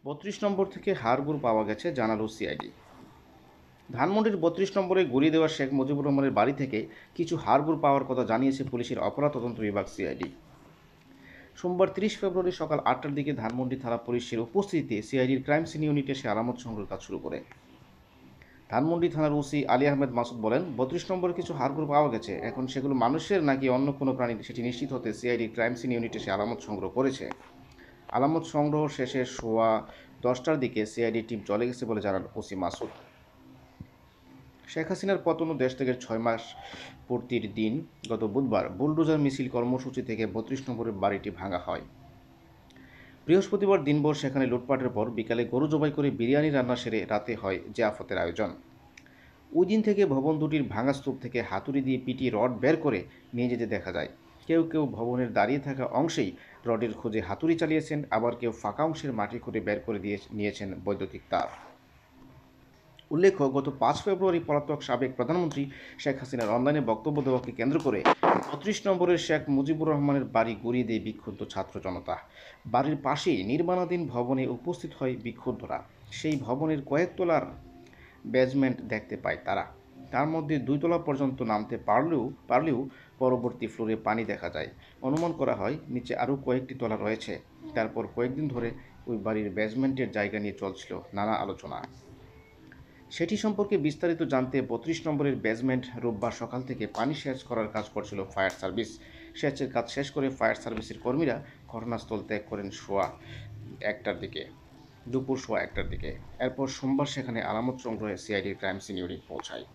32 নম্বর থেকে হাড়গোড় পাওয়া গেছে, জানালো সিআইডি। ধানমন্ডির 32 নম্বরে গুলি দেওয়া শেখ মুজিবুর রহমানের বাড়ি থেকে কিছু হাড়গোড় পাওয়ার কথা জানিয়েছে পুলিশের অপরাধ তদন্ত বিভাগ সিআইডি। সোমবার 30 ফেব্রুয়ারি সকাল 8টার দিকে ধানমন্ডি থানা পুলিশের উপস্থিতিতে সিআইডির ক্রাইম সিন ইউনিট এসে আলামত সংগ্রহের কাজ শুরু করে। ধানমন্ডি থানার ওসি আলী আহমেদ মাসুদ বলেন, 32 নম্বরে কিছু হাড়গোড় পাওয়া গেছে। এখন সেগুলো মানুষের নাকি অন্য কোনো প্রাণীর সেটি নিশ্চিত হতে সিআইডি ক্রাইম সিন ইউনিট এসে আলামত সংগ্রহ করেছে। আলামত সংগ্রহ শেষে সোয়া 10টার দিকে সিআইডি টিম চলে গেছে বলে জানান ওসি মাসুদ। শেখ হাসিনার পতন ও দেশ থেকে 6 মাস পূর্তির দিন গত বুধবার বুলডোজার মিছিল কর্মসূচি থেকে 32 নম্বরের বাড়িটি ভাঙা হয়। বৃহস্পতিবার দিনভর সেখানে লুটপাটের পর বিকালে গরু জবাই করে বিরিয়ানি রান্না সেরে রাতে হয় জিয়াফতের আয়োজন। ওই দিন থেকে ভবন দুটির ভাঙা স্তূপ থেকে হাতুড়ি দিয়ে পিটিয়ে রড বের করে নিয়ে যেতে দেখা যায়। কেউ কেউ ভবনের দাঁড়িয়ে থাকা অংশেই রডের খোঁজে হাতুড়ি চালিয়েছেন, আবার কেউ ফাঁকা অংশের মাটি খুঁড়ে বের করে নিয়েছেন বৈদ্যুতিক তার। উল্লেখ্য, গত 5 ফেব্রুয়ারি পলাতক সাবেক প্রধানমন্ত্রী শেখ হাসিনার অনলাইনে বক্তব্য দেওয়াকে কেন্দ্র করে 32 নম্বরের শেখ মুজিবুর রহমানের বাড়ি গুঁড়িয়ে দিয়ে বিক্ষুব্ধ ছাত্র জনতা। বাড়ির পাশেই নির্মাণাধীন ভবনে উপস্থিত হয় বিক্ষুব্ধরা। সেই ভবনের কয়েক তলার বেজমেন্ট দেখতে পায় তারা। তার মধ্যে 2 তলা পর্যন্ত নামতে পারলেও পরবর্তী ফ্লোরে পানি দেখা যায়। অনুমান করা হয় নিচে আরও কয়েকটি তলা রয়েছে। তারপর কয়েকদিন ধরে ওই বাড়ির বেজমেন্টের জায়গা নিয়ে চলছিল নানা আলোচনা। সেটি সম্পর্কে বিস্তারিত জানতে 32 নম্বরের বেজমেন্ট রোববার সকাল থেকে পানি সেচ করার কাজ করছিল ফায়ার সার্ভিস। সেচের কাজ শেষ করে ফায়ার সার্ভিসের কর্মীরা ঘটনাস্থল ত্যাগ করেন দুপুর সোয়া একটার দিকে। এরপর সোমবার সেখানে আলামত সংগ্রহে সিআইডির ক্রাইম সিন ইউনিট পৌঁছায়।